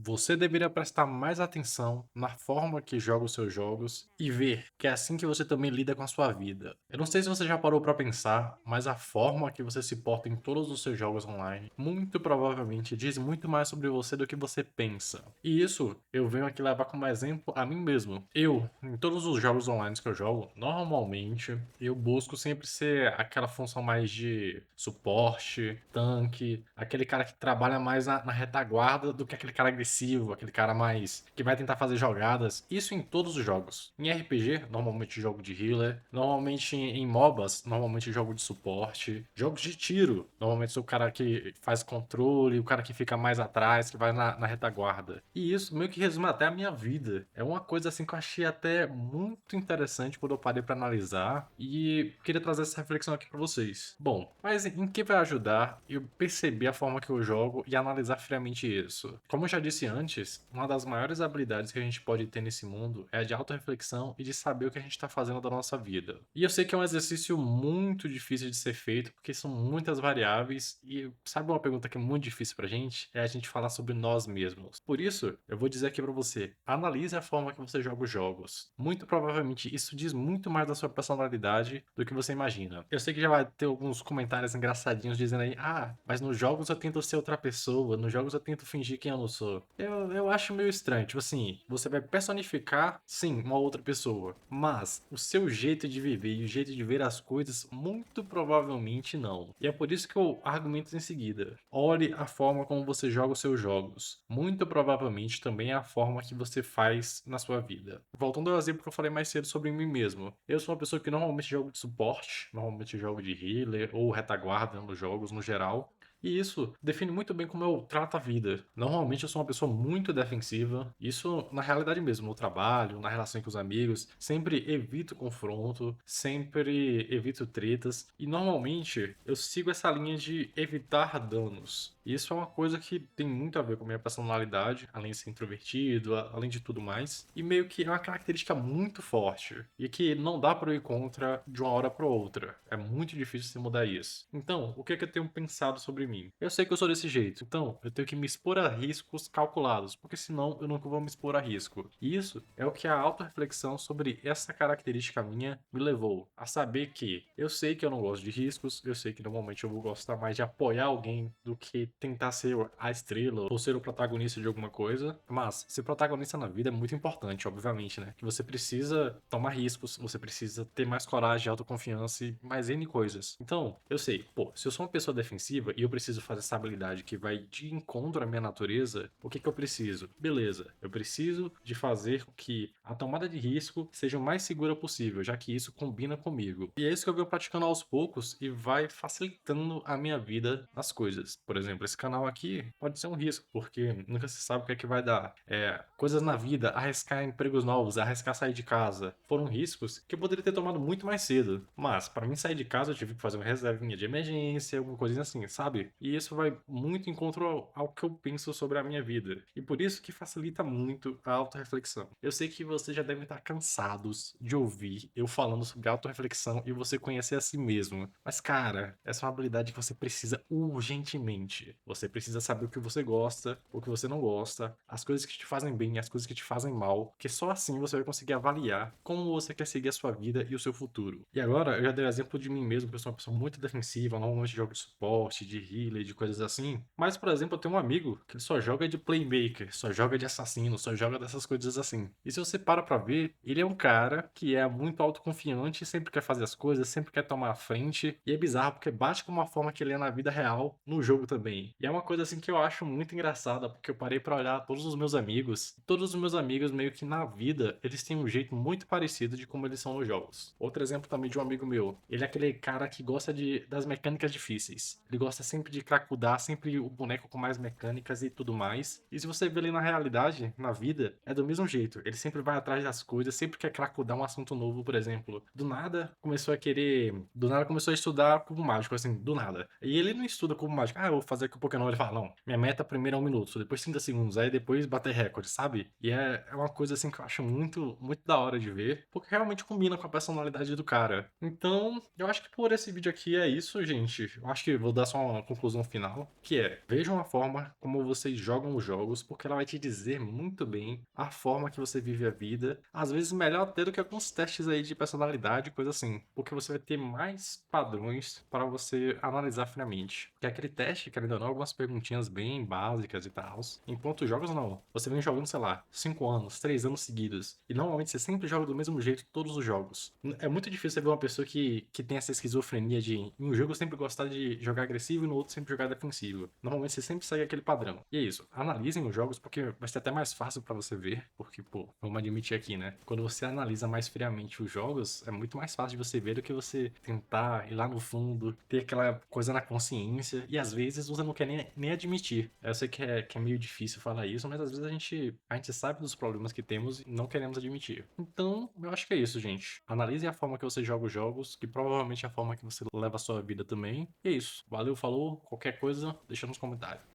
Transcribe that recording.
Você deveria prestar mais atenção na forma que joga os seus jogos e ver que é assim que você também lida com a sua vida. Eu não sei se você já parou pra pensar, mas a forma que você se porta em todos os seus jogos online muito provavelmente diz muito mais sobre você do que você pensa. E isso eu venho aqui levar como exemplo a mim mesmo. Eu, em todos os jogos online que eu jogo, normalmente eu busco sempre ser aquela função mais de suporte, tanque, aquele cara que trabalha mais na retaguarda do que aquele cara agressivo, aquele cara mais que vai tentar fazer jogadas. Isso em todos os jogos. Em RPG, normalmente jogo de healer. Normalmente em MOBAs, normalmente jogo de suporte. Jogos de tiro, normalmente sou o cara que faz controle, o cara que fica mais atrás, que vai na retaguarda. E isso meio que resume até a minha vida. É uma coisa assim que eu achei até muito interessante quando eu parei pra analisar e queria trazer essa reflexão aqui pra vocês. Bom, mas em que vai ajudar eu perceber a forma que eu jogo e analisar friamente isso? Como eu já disse antes, uma das maiores habilidades que a gente pode ter nesse mundo é a de autorreflexão e de saber o que a gente está fazendo da nossa vida. E eu sei que é um exercício muito difícil de ser feito, porque são muitas variáveis e sabe uma pergunta que é muito difícil pra gente? É a gente falar sobre nós mesmos. Por isso, eu vou dizer aqui pra você, analise a forma que você joga os jogos. Muito provavelmente isso diz muito mais da sua personalidade do que você imagina. Eu sei que já vai ter alguns comentários engraçadinhos dizendo aí, ah, mas nos jogos eu tento ser outra pessoa, nos jogos eu tento fingir quem eu não sou. Eu acho meio estranho, tipo assim, você vai personificar, sim, uma outra pessoa, mas o seu jeito de viver e o jeito de ver as coisas, muito provavelmente não. E é por isso que eu argumento em seguida. Olhe a forma como você joga os seus jogos. Muito provavelmente também é a forma que você faz na sua vida. Voltando ao exemplo que eu falei mais cedo sobre mim mesmo. Eu sou uma pessoa que normalmente jogo de suporte, normalmente jogo de healer ou retaguarda nos jogos no geral. E isso define muito bem como eu trato a vida. Normalmente eu sou uma pessoa muito defensiva, isso na realidade mesmo, no trabalho, na relação com os amigos, sempre evito confronto, sempre evito tretas e normalmente eu sigo essa linha de evitar danos. E isso é uma coisa que tem muito a ver com a minha personalidade, além de ser introvertido, além de tudo mais, e meio que é uma característica muito forte e que não dá para eu ir contra de uma hora para outra. É muito difícil se mudar isso. Então, o que é que eu tenho pensado sobre mim? Eu sei que eu sou desse jeito, então eu tenho que me expor a riscos calculados, porque senão eu nunca vou me expor a risco. E isso é o que a autorreflexão sobre essa característica minha me levou a saber que eu sei que eu não gosto de riscos, eu sei que normalmente eu vou gostar mais de apoiar alguém do que tentar ser a estrela ou ser o protagonista de alguma coisa. Mas ser protagonista na vida é muito importante, obviamente, né? Que você precisa tomar riscos, você precisa ter mais coragem, autoconfiança e mais N coisas. Então, eu sei, pô, se eu sou uma pessoa defensiva e eu preciso fazer essa habilidade que vai de encontro à minha natureza, o que que eu preciso? Beleza, eu preciso de fazer com que a tomada de risco seja o mais segura possível, já que isso combina comigo. E é isso que eu venho praticando aos poucos e vai facilitando a minha vida nas coisas. Por exemplo, esse canal aqui pode ser um risco, porque nunca se sabe o que é que vai dar. Coisas na vida, arriscar empregos novos, arriscar sair de casa, foram riscos que eu poderia ter tomado muito mais cedo. Mas, para mim sair de casa, eu tive que fazer uma reservinha de emergência, alguma coisinha assim, sabe? E isso vai muito em encontro ao que eu penso sobre a minha vida. E por isso que facilita muito a autorreflexão. Eu sei que vocês já devem estar cansados de ouvir eu falando sobre autorreflexão e você conhecer a si mesmo. Mas, cara, essa é uma habilidade que você precisa urgentemente. Você precisa saber o que você gosta, o que você não gosta, as coisas que te fazem bem, as coisas que te fazem mal, porque só assim você vai conseguir avaliar como você quer seguir a sua vida e o seu futuro. E agora eu já dei o exemplo de mim mesmo, que eu sou uma pessoa muito defensiva, normalmente jogo de suporte, de healer, de coisas assim. Mas, por exemplo, eu tenho um amigo que ele só joga de playmaker, só joga de assassino, só joga dessas coisas assim. E se você para pra ver, ele é um cara que é muito autoconfiante, sempre quer fazer as coisas, sempre quer tomar a frente. E é bizarro, porque bate com uma forma que ele é na vida real, no jogo também. E é uma coisa assim que eu acho muito engraçada, porque eu parei pra olhar todos os meus amigos. Todos os meus amigos, meio que na vida, eles têm um jeito muito parecido de como eles são nos jogos. Outro exemplo também de um amigo meu. Ele é aquele cara que gosta das mecânicas difíceis. Ele gosta sempre de cracudar, sempre o boneco com mais mecânicas e tudo mais. E se você vê ele na realidade, na vida, é do mesmo jeito. Ele sempre vai atrás das coisas, sempre quer cracudar um assunto novo, por exemplo. Do nada começou a estudar cubo mágico, assim, do nada. E ele não estuda cubo mágico. Ah, eu vou fazer dizer que o Pokémon ele fala, não, minha meta primeiro é 1 minuto, depois 30 segundos, aí depois bater recorde, sabe? E é uma coisa assim que eu acho muito, muito da hora de ver, porque realmente combina com a personalidade do cara. Então, eu acho que por esse vídeo aqui é isso, gente. Eu acho que vou dar só uma conclusão final, que é, vejam a forma como vocês jogam os jogos, porque ela vai te dizer muito bem a forma que você vive a vida. Às vezes melhor até do que alguns testes aí de personalidade, coisa assim, porque você vai ter mais padrões para você analisar friamente. Que é aquele teste, querendo ou não, algumas perguntinhas bem básicas e tal. Enquanto os jogos não. Você vem jogando, sei lá, 5 anos, 3 anos seguidos. E normalmente você sempre joga do mesmo jeito todos os jogos. É muito difícil você ver uma pessoa que tem essa esquizofrenia de em um jogo sempre gostar de jogar agressivo e no outro sempre jogar defensivo. Normalmente você sempre segue aquele padrão. E é isso. Analisem os jogos porque vai ser até mais fácil pra você ver. Porque, pô, vamos admitir aqui, né? Quando você analisa mais friamente os jogos, é muito mais fácil de você ver do que você tentar ir lá no fundo, ter aquela coisa na consciência. E às vezes você não quer nem admitir. Eu sei que é meio difícil falar isso, mas às vezes a gente sabe dos problemas que temos e não queremos admitir. Então, eu acho que é isso, gente. Analisem a forma que você joga os jogos, que provavelmente é a forma que você leva a sua vida também. E é isso. Valeu, falou. Qualquer coisa, deixa nos comentários.